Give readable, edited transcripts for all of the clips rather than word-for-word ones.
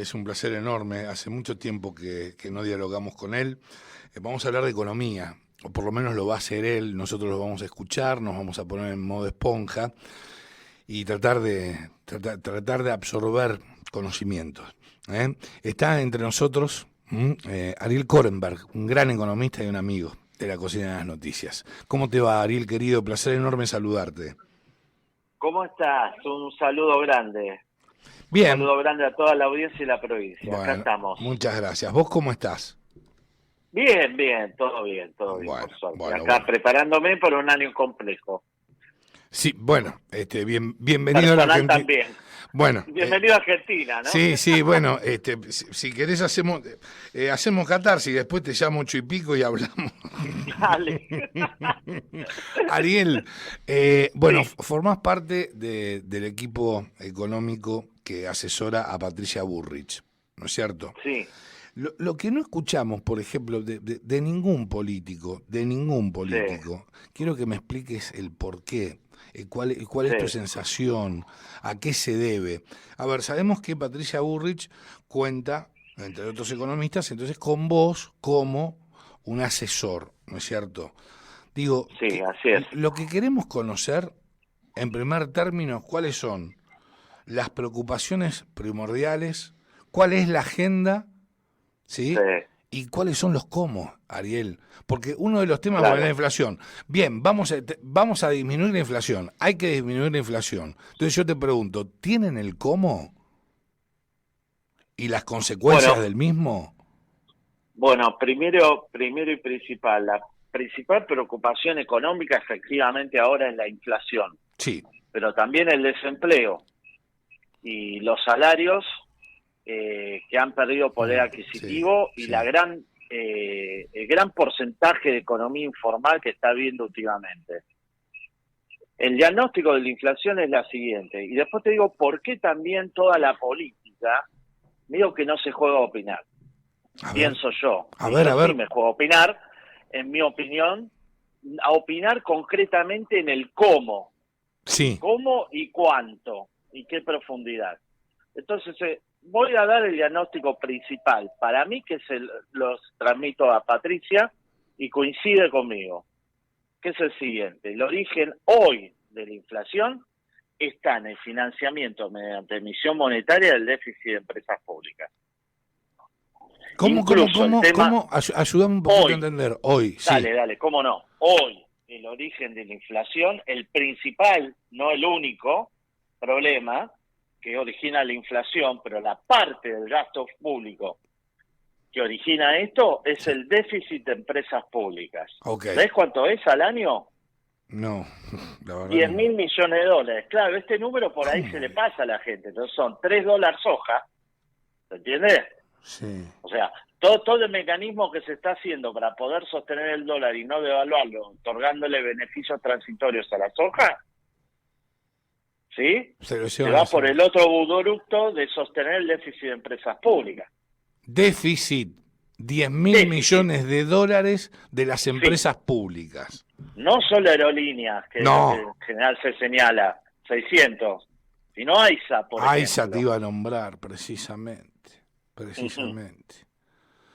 Es un placer enorme. Hace mucho tiempo que no dialogamos con él. Vamos a hablar de economía, o por lo menos lo va a hacer él. Nosotros lo vamos a escuchar, nos vamos a poner en modo esponja y tratar de absorber conocimientos. Está entre nosotros Ariel Korenberg, un gran economista y un amigo de la Cocina de las Noticias. ¿Cómo te va, Ariel, querido? Placer enorme saludarte. ¿Cómo estás? Un saludo grande. Un Bien. saludo grande a toda la audiencia y la provincia. Acá Bueno, estamos. muchas gracias. ¿Vos cómo estás? Bien, bien, todo bien, Bueno, por suerte. bueno, Acá bueno. preparándome por un año complejo. Sí, bueno, bienvenido a la Personal Argentina. también. Bueno, Bienvenido a Argentina, ¿no? sí, bueno, si querés hacemos catarsis, después te llamo 8 y pico y hablamos. Dale. Ariel, bueno, Sí, formás parte del equipo económico que asesora a Patricia Bullrich, ¿no es cierto? sí, Lo que no escuchamos, por ejemplo, de ningún sí, político, quiero que me expliques el por qué, cuál es tu sí, sensación, a qué se debe. A ver, sabemos que Patricia Bullrich cuenta, entre otros economistas, entonces con vos como un asesor, ¿no es cierto? Digo, sí, así es. lo que queremos conocer, en primer término, cuáles son las preocupaciones primordiales, cuál es la agenda. Sí, ¿Sí? ¿Y cuáles son los cómo, Ariel? Porque uno de los temas es la claro. inflación. Bien, vamos a disminuir la inflación. Hay que disminuir la inflación. Entonces yo te pregunto, ¿tienen el cómo y las consecuencias Bueno, del mismo? primero y principal, la principal preocupación económica efectivamente ahora es la inflación, Sí, pero también el desempleo y los salarios que han perdido poder sí, adquisitivo y sí. el gran porcentaje de economía informal que está habiendo últimamente. El diagnóstico de la inflación es la siguiente, y después te digo por qué también toda la política, digo que no se juega a opinar, A ver, pienso yo, a y ver, yo a sí ver. me juego a opinar, en mi opinión, a opinar concretamente en el Sí, cómo y cuánto, y qué profundidad. Entonces, voy a dar el diagnóstico principal, para mí que los transmito a Patricia y coincide conmigo, que es el siguiente. El origen hoy de la inflación está en el financiamiento mediante emisión monetaria del déficit de empresas públicas. ¿cómo, cómo, Incluso el cómo, tema cómo? Ayúdame un poquito a hoy, entender. Hoy, sí. dale, cómo no, hoy el origen de la inflación, el principal, no el único problema que origina la inflación, pero la parte del gasto público que origina esto es Sí. el déficit de empresas públicas. Ok. ¿Ves cuánto es al año? No, la verdad que 10 no. mil millones de dólares. Claro, este número por ahí se ¿Cómo? le pasa a la gente. Entonces son $3 soja, ¿se entiende? Sí. O sea, todo el mecanismo que se está haciendo para poder sostener el dólar y no devaluarlo, otorgándole beneficios transitorios a la soja, ¿sí? Se lo Se llevan va las por el hojas. otro budoructo de sostener el déficit de empresas públicas. Déficit, 10.000 Déficit, millones de dólares de las sí. empresas públicas. No solo aerolíneas, que es lo que No, en general se señala, 600, sino AISA, por AISA te ejemplo. iba a nombrar precisamente, Ujú. precisamente.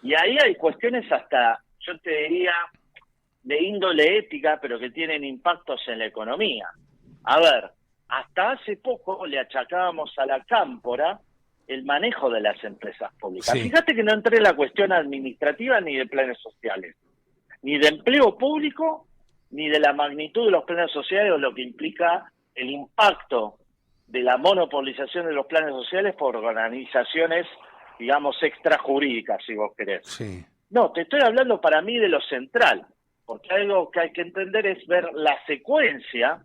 Y ahí hay cuestiones hasta, yo te diría, de índole ética, pero que tienen impactos en la economía. A ver, hasta hace poco le achacábamos a la cámpora el manejo de las empresas públicas. Sí, Fíjate que no entré en la cuestión administrativa ni de planes sociales, ni de empleo público, ni de la magnitud de los planes sociales o lo que implica el impacto de la monopolización de los planes sociales por organizaciones, digamos, extrajurídicas, si vos querés. sí. No, te estoy hablando para mí de lo central, porque algo que hay que entender es ver la secuencia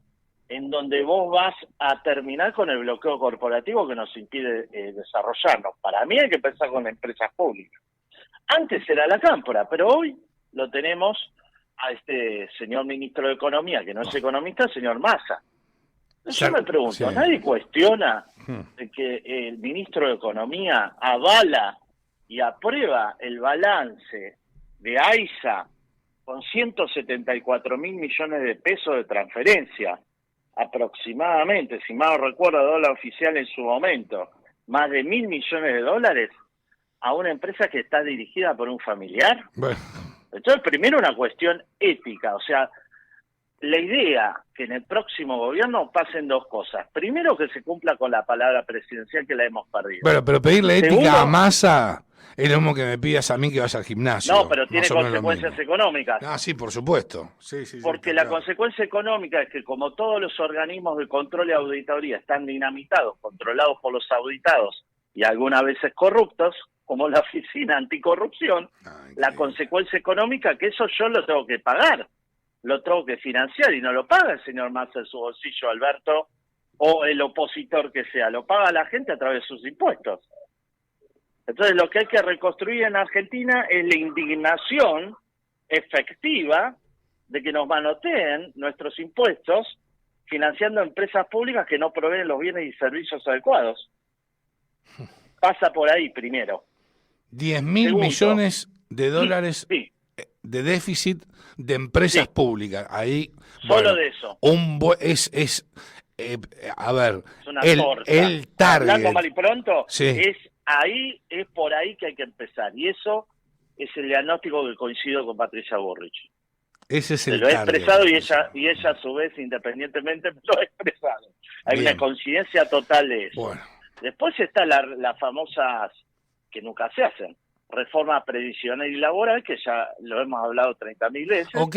en donde vos vas a terminar con el bloqueo corporativo que nos impide desarrollarnos. Para mí hay que pensar con empresas públicas. Antes era la cámpora, pero hoy lo tenemos a este señor ministro de Economía, que no es Oh, economista, el señor Massa. Entonces yo me sí. pregunto, ¿nadie cuestiona Hmm. de que el ministro de Economía avala y aprueba el balance de AISA con 174 mil millones de pesos de transferencia, aproximadamente, si mal no recuerdo, dólar oficial en su momento, más de $1.000 millones a una empresa que está dirigida por un familiar? Bueno, Entonces, primero una cuestión ética, o sea, la idea que en el próximo gobierno pasen dos cosas. Primero, que se cumpla con la palabra presidencial, que la hemos perdido. bueno, pero pedirle ética Segundo, a Massa es lo mismo que me pidas a mí que vaya al gimnasio. no, pero tiene Más o menos lo consecuencias mismo. económicas. Ah, sí, por supuesto. Sí, Porque está la claro. consecuencia económica es que como todos los organismos de control y auditoría están dinamitados, controlados por los auditados y algunas veces corruptos, como la Oficina Anticorrupción, la consecuencia económica que eso yo lo tengo que pagar, lo tengo que financiar y no lo paga el señor Massa en su bolsillo, Alberto, o el opositor que sea, lo paga la gente a través de sus impuestos. Entonces lo que hay que reconstruir en Argentina es la indignación efectiva de que nos manoteen nuestros impuestos financiando empresas públicas que no proveen los bienes y servicios adecuados. Pasa por ahí primero. 10.000 Segundo, millones de dólares sí, de déficit de empresas Sí. públicas. Ahí, solo de eso. A ver, Es una el torta. Hablando target. mal y pronto, Sí. es por ahí que hay que empezar. Y eso es el diagnóstico que coincido con Patricia Bullrich. Ese es Se el lo he target. expresado y ella a su vez, independientemente, lo ha expresado. Hay Bien. una coincidencia total de eso. Bueno, Después está las famosas, que nunca se hacen, reforma previsional y laboral, que ya lo hemos hablado 30.000 veces. ok,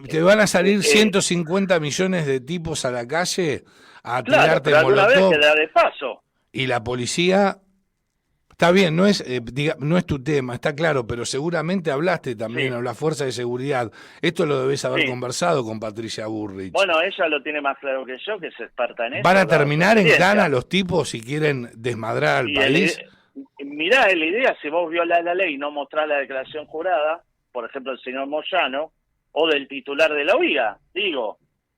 te van a salir 150 millones de tipos a la calle a Claro, tirarte pero alguna vez molotov queda de paso. y la policía. Está bien, no es tu tema, está claro, pero seguramente hablaste también Sí. a la fuerza de seguridad. Esto lo debes haber Sí. conversado con Patricia Bullrich. Bueno, ella lo tiene más claro que yo, que es experta en eso. ¿Van a dada su terminar en experiencia. cana los tipos si quieren desmadrar al Y país? mirá, la idea, si vos violás la ley y no mostrás la declaración jurada, por ejemplo, el señor Moyano, o del titular de la OIA, digo,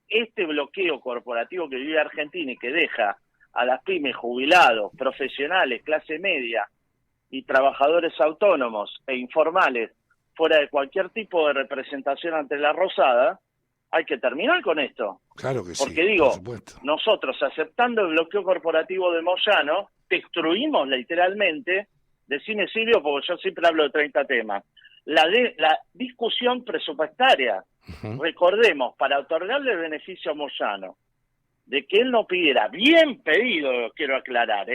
este bloqueo corporativo que vive Argentina y que deja a las pymes, jubilados, profesionales, clase media y trabajadores autónomos e informales fuera de cualquier tipo de representación ante la Rosada, hay que terminar con esto. Claro que sí, Porque digo, por supuesto. nosotros aceptando el bloqueo corporativo de Moyano, destruimos literalmente, decime Silvio, porque yo siempre hablo de 30 temas, la discusión presupuestaria. Ujú. Recordemos, para otorgarle el beneficio a Moyano, de que él no pidiera, bien pedido, quiero aclarar,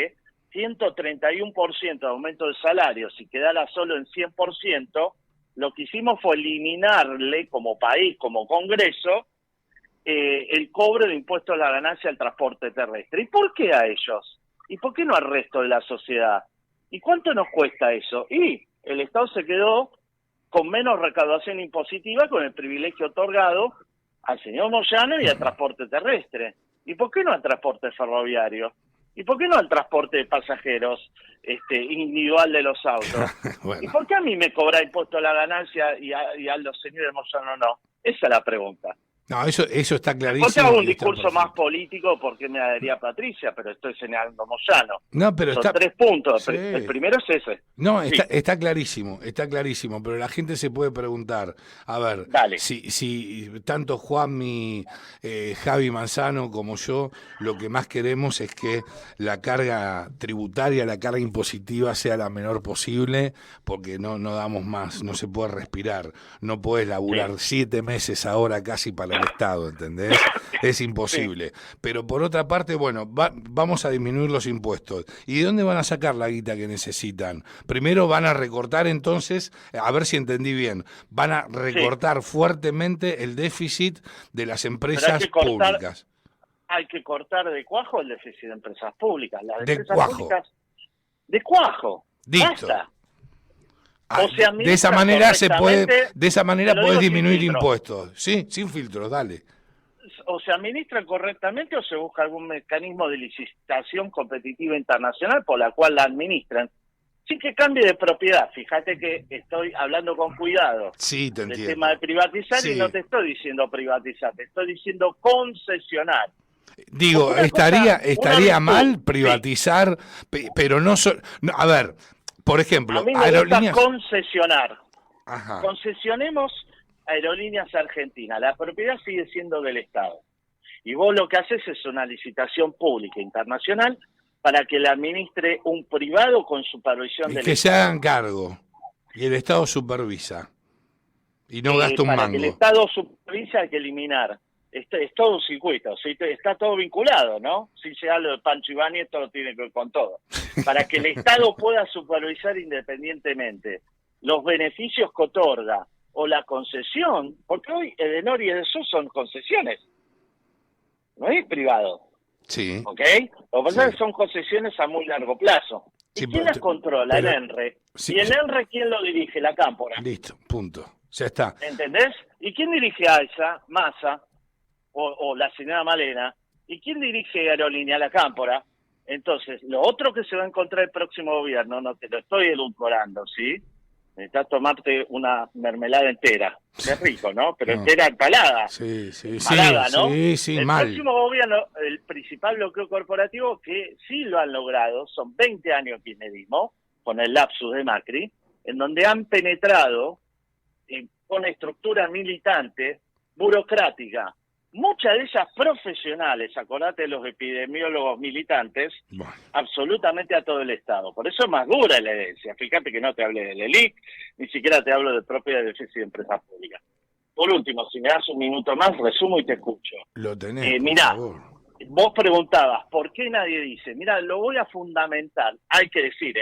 131% de aumento de salario, si quedara solo en 100%, lo que hicimos fue eliminarle como país, como Congreso, el cobro de impuestos a la ganancia al transporte terrestre. ¿Y por qué a ellos? ¿Y por qué no al resto de la sociedad? ¿Y cuánto nos cuesta eso? Y el Estado se quedó con menos recaudación impositiva con el privilegio otorgado al señor Moyano y al transporte terrestre. ¿Y por qué no al transporte ferroviario? ¿Y por qué no al transporte de pasajeros individual de los autos? Bueno. ¿Y por qué a mí me cobra impuesto a la ganancia y a los señores Moyano no? Esa es la pregunta. No, eso está clarísimo. Después te hago un y está discurso más perfecto. político porque me daría Patricia, pero estoy señalando a Moyano. No, pero Son está. 3 puntos. Sí. El primero es ese. No, Sí. está clarísimo, pero la gente se puede preguntar, a ver, Dale. si tanto Juanmi, Javi Manzano como yo, lo que más queremos es que la carga tributaria, la carga impositiva sea la menor posible, porque no damos más, no se puede respirar, no puedes laburar 7 meses ahora casi para el Estado, ¿entendés? Es imposible. Pero por otra parte, bueno, vamos a disminuir los impuestos. ¿Y de dónde van a sacar la guita que necesitan? Primero van a recortar entonces, a ver si entendí bien, van a recortar fuertemente el déficit de las empresas públicas. Hay que cortar de cuajo el déficit de empresas públicas. Las De empresas cuajo. públicas, de cuajo. Listo. Basta. Ah, O sea, de esa manera de esa manera te lo podés digo sin disminuir filtro. impuestos. Sí, sin filtros, dale. O se administran correctamente o se busca algún mecanismo de licitación competitiva internacional por la cual la administran, sin que cambie de propiedad. Fíjate que estoy hablando con cuidado Sí, te del entiendo. tema de privatizar Sí. y no te estoy diciendo privatizar, te estoy diciendo concesionar. Digo, Una estaría virtud, mal privatizar, pero no, a ver, por ejemplo, A mí me aerolíneas. gusta concesionar. Ajá. Concesionemos Aerolíneas Argentinas. La propiedad sigue siendo del Estado. Y vos lo que haces es una licitación pública internacional para que la administre un privado con supervisión Y del que se Estado. hagan cargo. Y el Estado supervisa. Y no gasta un Para que el mango. Estado supervise hay que eliminar. Es todo un circuito, ¿sí? Está todo vinculado, ¿no? Si se habla de Pancho Ibáñez, todo tiene que ver con todo. Para que el Estado pueda supervisar independientemente los beneficios que otorga o la concesión, porque hoy Edenor y Edesur son concesiones, no es privado, Sí. ¿ok? Lo que pasa es que son concesiones a muy largo plazo. ¿Y Sí, quién las controla? pero- el ENRE. sí, ¿Y el sí. ENRE quién lo dirige? La Cámpora. Listo, punto. Ya está. ¿Entendés? ¿Y quién dirige a esa Massa o la señora Malena? ¿Y quién dirige Aerolínea La Cámpora? Entonces, lo otro que se va a encontrar el próximo gobierno, no te lo estoy edulcorando, ¿sí? Necesitas tomarte una mermelada entera. Es rico, ¿no? Pero No. entera empalada. Sí, sí, Empalada, sí, ¿no? sí, El mal. próximo gobierno, el principal bloqueo corporativo que sí lo han logrado, son 20 años kirchnerismo, con el lapsus de Macri, en donde han penetrado con estructuras militantes, burocráticas, muchas de ellas profesionales, acordate de los epidemiólogos militantes, Bueno, absolutamente a todo el Estado. Por eso es más dura la herencia. Fíjate que no te hablé del ELIC, ni siquiera te hablo de propiedad de defensa y de empresas públicas. Por último, si me das un minuto más, resumo y te escucho. lo tenés, por Mirá, favor. vos preguntabas, ¿por qué nadie dice? Mirá, lo voy a fundamentar. Hay que decir,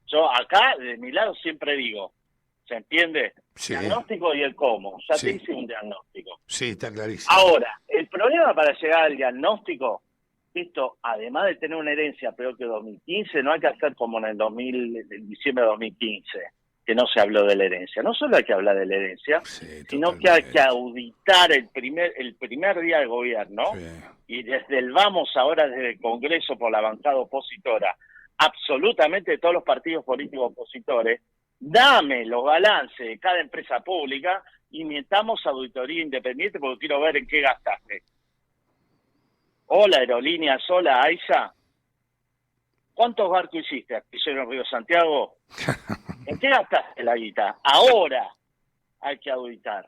yo acá, de mi lado, siempre digo, ¿se entiende? Sí. Diagnóstico y el cómo. Ya Sí. te hice un diagnóstico. Sí, está clarísimo. Ahora, el problema para llegar al diagnóstico, esto, además de tener una herencia peor que 2015, no hay que hacer como en en diciembre de 2015, que no se habló de la herencia. No solo hay que hablar de la herencia, Sí, sino que hay totalmente. que auditar el primer día del gobierno, Sí. y desde el vamos ahora, desde el Congreso por la bancada opositora, absolutamente de todos los partidos políticos opositores, dame los balances de cada empresa pública y metamos auditoría independiente porque quiero ver en qué gastaste. Hola, Aerolíneas, hola, AISA. ¿Cuántos barcos hiciste Astillero en Río Santiago? ¿En qué gastaste la guita? Ahora hay que auditar.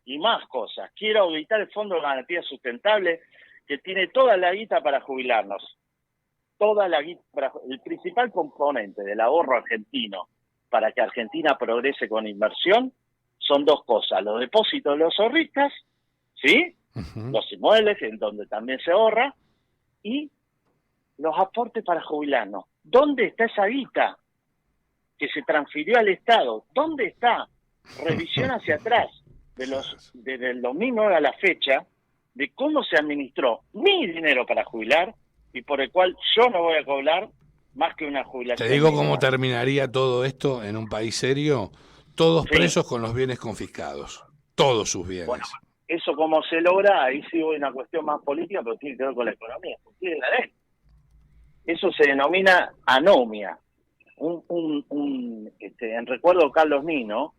Y más cosas. Quiero auditar el Fondo de Garantía Sustentable, que tiene toda la guita para jubilarnos. Toda la guita el principal componente del ahorro argentino para que Argentina progrese con inversión son dos cosas: los depósitos de los ahorristas, ¿sí? Ujú. Los inmuebles, en donde también se ahorra, y los aportes para jubilarnos. ¿Dónde está esa guita que se transfirió al Estado? ¿Dónde está? Revisión hacia atrás, desde el 2009 a la fecha, de cómo se administró mi dinero para jubilar y por el cual yo no voy a cobrar más que una jubilación. Te digo mínima. cómo terminaría todo esto en un país serio. Todos Sí. presos con los bienes confiscados. Todos sus bienes. Bueno, eso como se logra, ahí sí voy a una cuestión más política, pero tiene que ver con la economía, porque tiene la ley. Eso se denomina anomia. En recuerdo Carlos Nino,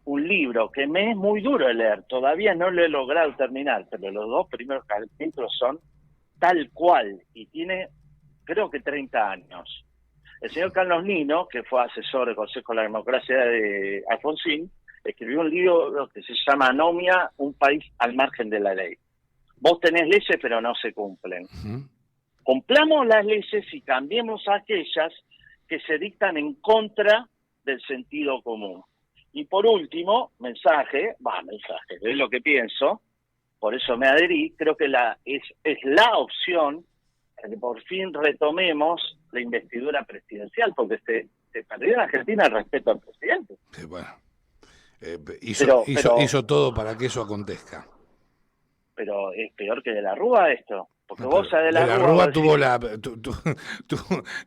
un libro que me es muy duro de leer, todavía no lo he logrado terminar, pero los dos primeros capítulos son tal cual, y tiene creo que 30 años. El señor Carlos Nino, que fue asesor del Consejo de la Democracia de Alfonsín, escribió un libro que se llama Anomia, un país al margen de la ley. Vos tenés leyes pero no se cumplen. Ujú. Cumplamos las leyes y cambiemos aquellas que se dictan en contra del sentido común. Y por último, mensaje, es lo que pienso, por eso me adherí, creo que es la opción que por fin retomemos la investidura presidencial, porque se perdió en Argentina el respeto al presidente. Sí, bueno. Hizo Pero- hizo todo para que eso acontezca. Pero es peor que de la Rúa esto, porque No, vos pero a de la Rúa Rúa vos tuvo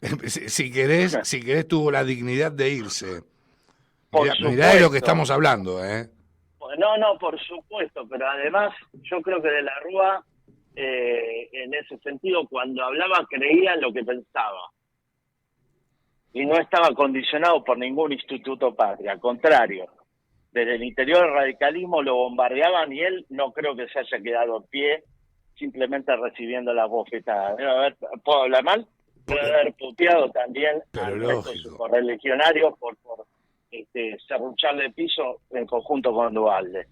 decís, si querés tuvo la dignidad de irse. Por Mirá de lo que supuesto. estamos hablando, ¿eh? No, por supuesto, pero además yo creo que de la Rúa, en ese sentido, cuando hablaba creía en lo que pensaba. Y no estaba condicionado por ningún instituto patria, al contrario. Desde el interior del radicalismo lo bombardeaban y él no creo que se haya quedado en pie simplemente recibiendo las bofetadas. ¿Puedo hablar mal? Debe haber puteado también Pero al resto de lógico. sus correligionarios por serrucharle el piso en conjunto con Duhalde.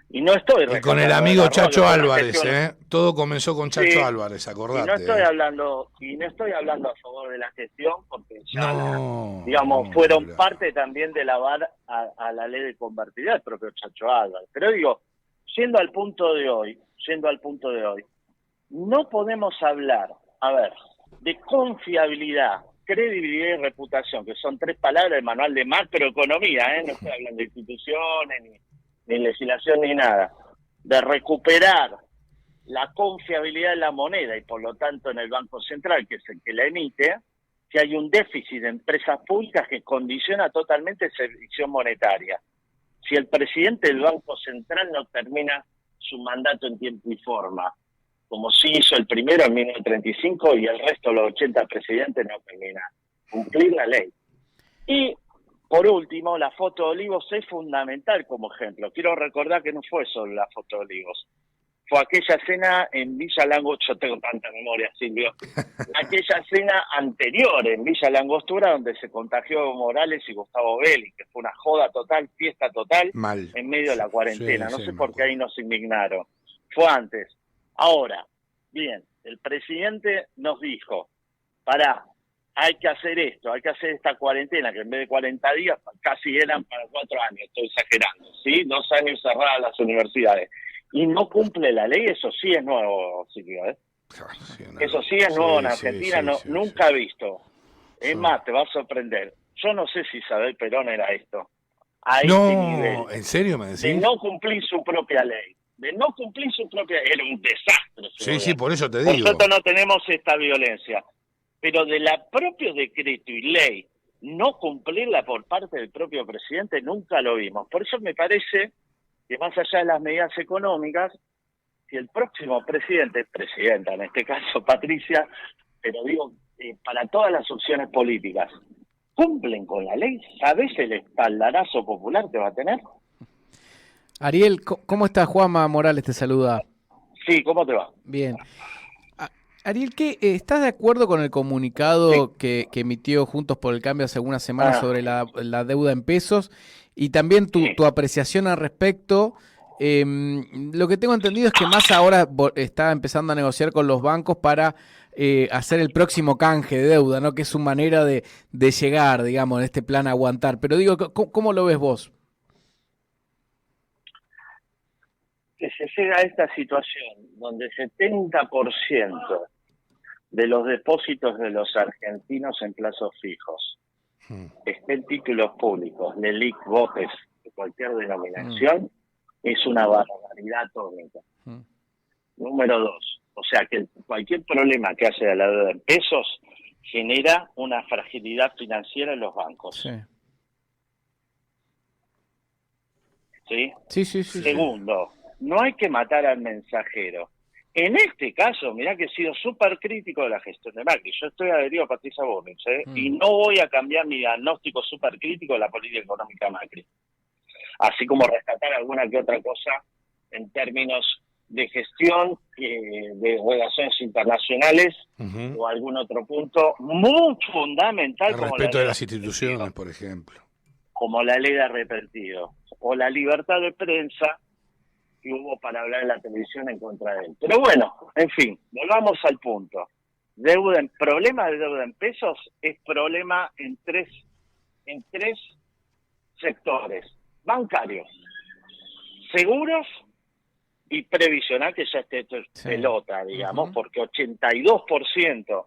Y no estoy Y con el amigo Chacho Álvarez, todo comenzó con Chacho Álvarez, acordate. Y no estoy hablando a favor de la gestión, porque ya, fueron parte también de lavar a la ley de convertibilidad el propio Chacho Álvarez. Pero digo, yendo al punto de hoy, no podemos hablar, de confiabilidad, credibilidad y reputación, que son 3 palabras del manual de macroeconomía, no estoy hablando de instituciones, ni legislación, ni nada, de recuperar la confiabilidad de la moneda y por lo tanto en el Banco Central, que es el que la emite, que hay un déficit de empresas públicas que condiciona totalmente esa emisión monetaria. Si el presidente del Banco Central no termina su mandato en tiempo y forma, como sí hizo el primero en 1935 y el resto de los 80 presidentes no termina cumplir la ley. Y por último, la foto de Olivos es fundamental como ejemplo. Quiero recordar que no fue solo la foto de Olivos. Fue aquella cena en Villa Langostura, yo tengo tanta memoria, Silvio, aquella cena anterior en Villa Langostura donde se contagió Evo Morales y Gustavo Belli, que fue una joda total, fiesta total, en medio de la cuarentena. No sé por qué ahí nos indignaron. Fue antes. Ahora, bien, el presidente nos dijo, hay que hacer esto, hay que hacer esta cuarentena, que en vez de 40 días casi eran para 4 años, estoy exagerando, ¿sí? 2 años cerradas las universidades. Y no cumple la ley, eso sí es nuevo, Silvio, Eso sí es nuevo en Argentina, nunca visto. Es más, te va a sorprender. Yo no sé si Isabel Perón era esto. A este nivel. ¿En serio me decís? De no cumplir su propia ley. Era un desastre. Sí, por eso te digo. Por suerte no tenemos esta violencia. Pero de la propio decreto y ley, no cumplirla por parte del propio presidente, nunca lo vimos. Por eso me parece que más allá de las medidas económicas, si el próximo presidenta en este caso Patricia, pero digo, para todas las opciones políticas, cumplen con la ley, ¿sabés el espaldarazo popular que va a tener? Ariel, ¿cómo estás? Juanma Morales te saluda. Sí, ¿cómo te va? Bien. Ariel, ¿estás de acuerdo con el comunicado que emitió Juntos por el Cambio hace algunas semanas sobre la deuda en pesos? Y también tu apreciación al respecto. Lo que tengo entendido es que Massa ahora está empezando a negociar con los bancos para hacer el próximo canje de deuda, ¿no? Que es su manera de llegar, digamos, en este plan a aguantar. Pero digo, ¿cómo lo ves vos? Que se llega a esta situación donde 70% de los depósitos de los argentinos en plazos fijos estén títulos públicos, LELIQ, BOTES, de cualquier denominación, es una barbaridad atómica. Número 2, o sea que cualquier problema que haya de la deuda en pesos genera una fragilidad financiera en los bancos. ¿Sí? Sí. Segundo, no hay que matar al mensajero. En este caso, mirá que he sido súper crítico de la gestión de Macri. Yo estoy adherido a Patricia Bullrich, y no voy a cambiar mi diagnóstico súper crítico de la política económica Macri. Así como rescatar alguna que otra cosa en términos de gestión, de relaciones internacionales, o algún otro punto muy fundamental. El respeto de las instituciones, por ejemplo. Como la ley de arrepentido, o la libertad de prensa que hubo para hablar en la televisión en contra de él. Pero bueno, en fin, volvamos al punto. Problema de deuda en pesos es problema en tres sectores: bancarios, seguros y previsional, que ya es pelota, digamos, porque 82%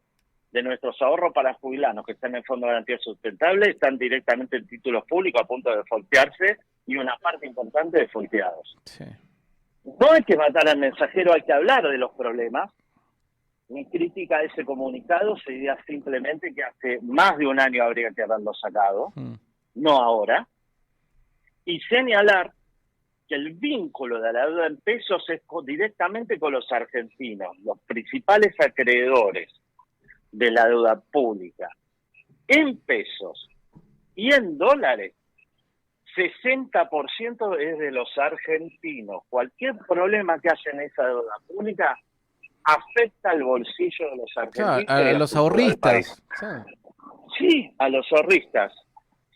de nuestros ahorros para jubilados que están en el Fondo de Garantía Sustentable están directamente en títulos públicos a punto de defaultearse, y una parte importante defaulteados. No hay que matar al mensajero, hay que hablar de los problemas. Mi crítica a ese comunicado sería simplemente que hace más de un año habría que haberlo sacado, no ahora, y señalar que el vínculo de la deuda en pesos es directamente con los argentinos, los principales acreedores de la deuda pública, en pesos y en dólares. 60% es de los argentinos. Cualquier problema que haya en esa deuda pública afecta al bolsillo de los argentinos. Claro, a los ahorristas. Sí, a los ahorristas.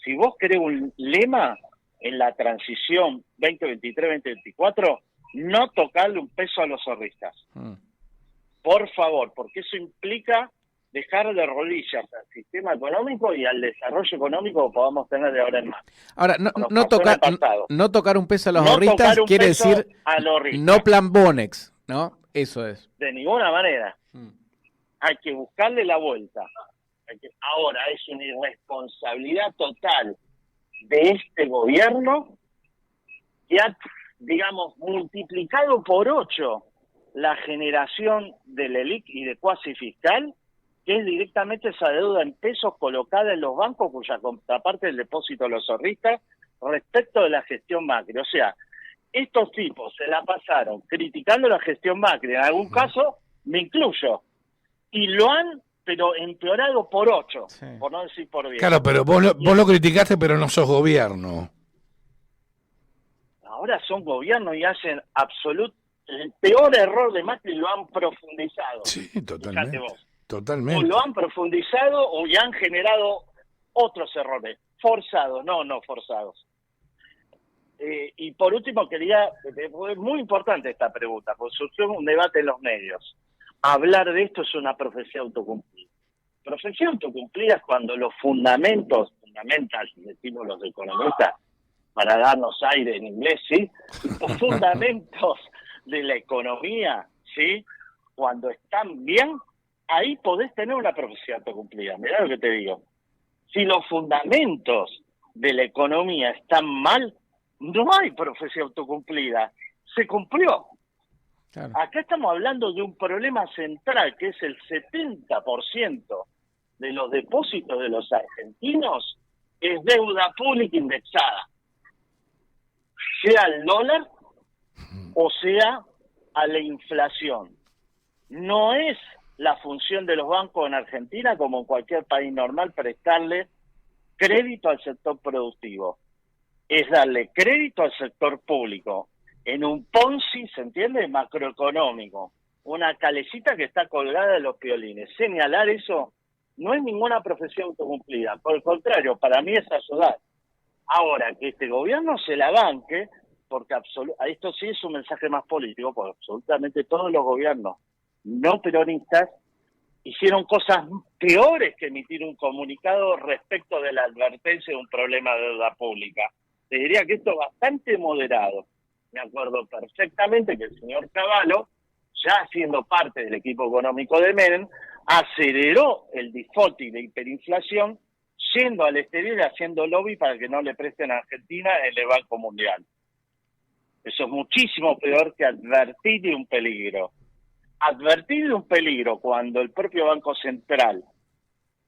Si vos querés un lema, en la transición 2023-2024, no tocarle un peso a los zorristas. Por favor, porque eso implica dejar de rodillas al sistema económico y al desarrollo económico que podamos tener de ahora en más. Ahora, no tocar un peso a los zorristas quiere decir no plan Bonex, ¿no? Eso es. De ninguna manera. Hay que buscarle la vuelta. Ahora, es una irresponsabilidad total de este gobierno que ha, digamos, multiplicado por 8 la generación del ELIC y de cuasi fiscal, que es directamente esa deuda en pesos colocada en los bancos, cuya contraparte el depósito de los zorristas, respecto de la gestión Macri. O sea, estos tipos se la pasaron criticando la gestión Macri, en algún caso me incluyo, y lo han, pero empeorado por 8, por no decir por 10. Claro, pero vos lo criticaste, pero no sos gobierno. Ahora son gobierno y hacen el peor error de Macri, lo han profundizado. Sí, totalmente. Vos. Totalmente. O lo han profundizado o ya han generado otros errores, forzados, no forzados. Y por último es muy importante esta pregunta, porque surgió un debate en los medios. Hablar de esto es una profecía autocumplida. Profecía autocumplida es cuando los fundamentals, decimos los economistas, para darnos aire en inglés, ¿sí? Los fundamentos de la economía, ¿sí? Cuando están bien, ahí podés tener una profecía autocumplida. Mirá lo que te digo. Si los fundamentos de la economía están mal, no hay profecía autocumplida. Se cumplió. Claro. Acá estamos hablando de un problema central, que es el 70% de los depósitos de los argentinos es deuda pública indexada. Sea al dólar o sea a la inflación. No es la función de los bancos en Argentina, como en cualquier país normal, prestarle crédito al sector productivo. Es darle crédito al sector público en un Ponzi, ¿se entiende?, macroeconómico. Una calecita que está colgada de los piolines. Señalar eso no es ninguna profecía autocumplida. Por el contrario, para mí es ayudar. Ahora, que este gobierno se la banque, porque esto sí es un mensaje más político, porque absolutamente todos los gobiernos no peronistas hicieron cosas peores que emitir un comunicado respecto de la advertencia de un problema de deuda pública. Te diría que esto es bastante moderado. Me acuerdo perfectamente que el señor Cavallo, ya siendo parte del equipo económico de Menem, aceleró el default y la hiperinflación yendo al exterior y haciendo lobby para que no le presten a Argentina en el Banco Mundial. Eso es muchísimo peor que advertir de un peligro. Advertir de un peligro cuando el propio Banco Central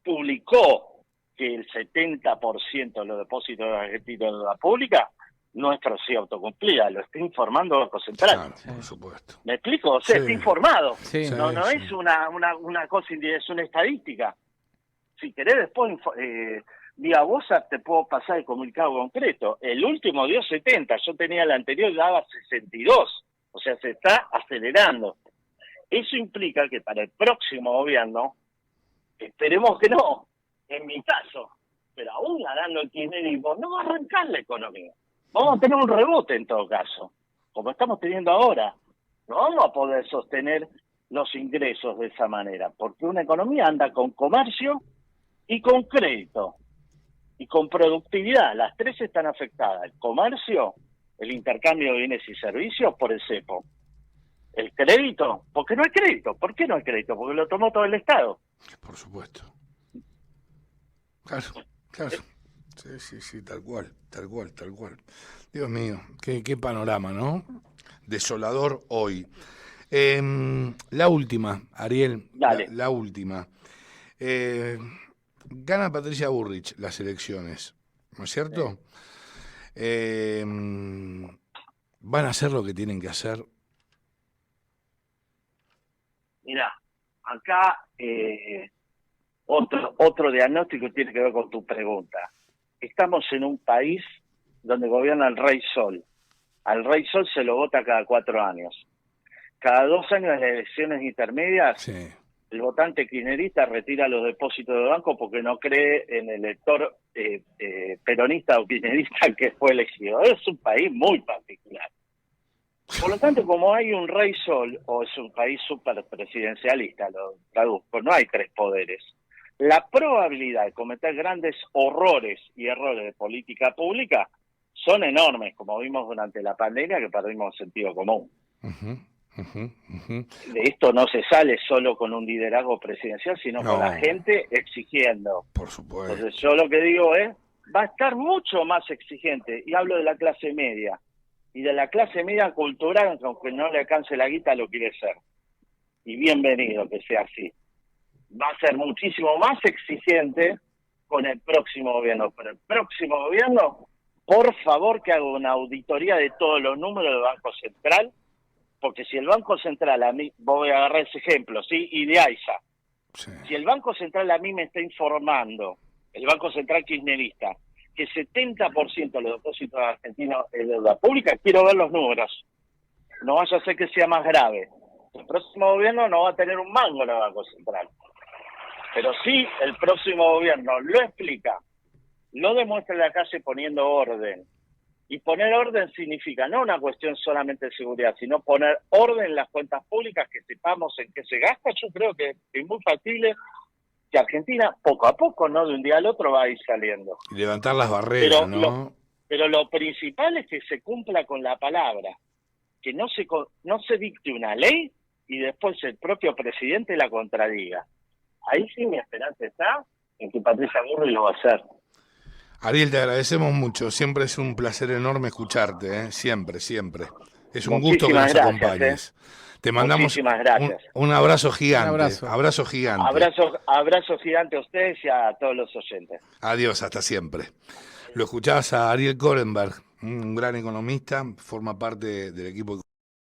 publicó que el 70% de los depósitos de Argentina en deuda pública no es profecía autocumplida, lo está informando el Banco Central. Claro, por supuesto. ¿Me explico? O sea, está informado. Sí. No es una cosa, es una estadística. Si querés después, vía WhatsApp te puedo pasar el comunicado concreto. El último dio 70, yo tenía el anterior y daba 62. O sea, se está acelerando. Eso implica que para el próximo gobierno, esperemos que no, en mi caso, pero aún ganando el kirchnerismo, no va a arrancar la economía. Vamos a tener un rebote en todo caso, como estamos teniendo ahora. No vamos a poder sostener los ingresos de esa manera, porque una economía anda con comercio y con crédito, y con productividad. Las tres están afectadas. El comercio, el intercambio de bienes y servicios por el cepo. El crédito, porque no hay crédito. ¿Por qué no hay crédito? Porque lo tomó todo el Estado. Por supuesto. Claro. Sí, tal cual. Dios mío, qué panorama, ¿no? Desolador hoy. La última, Ariel, la última. Gana Patricia Bullrich las elecciones, ¿no es cierto? Sí. ¿Van a hacer lo que tienen que hacer? Mirá, acá otro diagnóstico tiene que ver con tu pregunta. Estamos en un país donde gobierna el Rey Sol. Al Rey Sol se lo vota cada 4 años. Cada 2 años en las elecciones intermedias, el votante kirchnerista retira los depósitos del banco porque no cree en el elector peronista o kirchnerista que fue elegido. Es un país muy particular. Por lo tanto, como hay un rey sol, o es un país súper presidencialista, lo traduzco, no hay tres poderes, la probabilidad de cometer grandes horrores y errores de política pública son enormes, como vimos durante la pandemia, que perdimos sentido común. De esto no se sale solo con un liderazgo presidencial, sino con la gente exigiendo. Por supuesto. Entonces yo lo que digo es, va a estar mucho más exigente, y hablo de la clase media, y de la clase media cultural, aunque no le alcance la guita, lo quiere ser. Y bienvenido que sea así. Va a ser muchísimo más exigente con el próximo gobierno. Pero el próximo gobierno, por favor, que haga una auditoría de todos los números del Banco Central, porque si el Banco Central, a mí, voy a agarrar ese ejemplo, ¿sí? Y de AISA. Sí. Si el Banco Central a mí me está informando, el Banco Central kirchnerista, que 70% de los depósitos argentinos es deuda pública, quiero ver los números. No vaya a ser que sea más grave. El próximo gobierno no va a tener un mango en el Banco Central. Pero sí, el próximo gobierno lo explica, lo demuestra en la calle poniendo orden. Y poner orden significa no una cuestión solamente de seguridad, sino poner orden en las cuentas públicas, que sepamos en qué se gasta. Yo creo que es muy factible que Argentina, poco a poco, no de un día al otro, va a ir saliendo. Y levantar las barreras, pero ¿no? Pero lo principal es que se cumpla con la palabra, que no se dicte una ley y después el propio presidente la contradiga. Ahí sí mi esperanza está en que Patricia Bullrich lo va a hacer. Ariel, te agradecemos mucho. Siempre es un placer enorme escucharte, ¿eh? Siempre, siempre. Es un gusto que nos acompañes. Te mandamos un abrazo gigante. Abrazo gigante. Abrazo gigante a ustedes y a todos los oyentes. Adiós, hasta siempre. Lo escuchabas a Ariel Korenberg, un gran economista, forma parte del equipo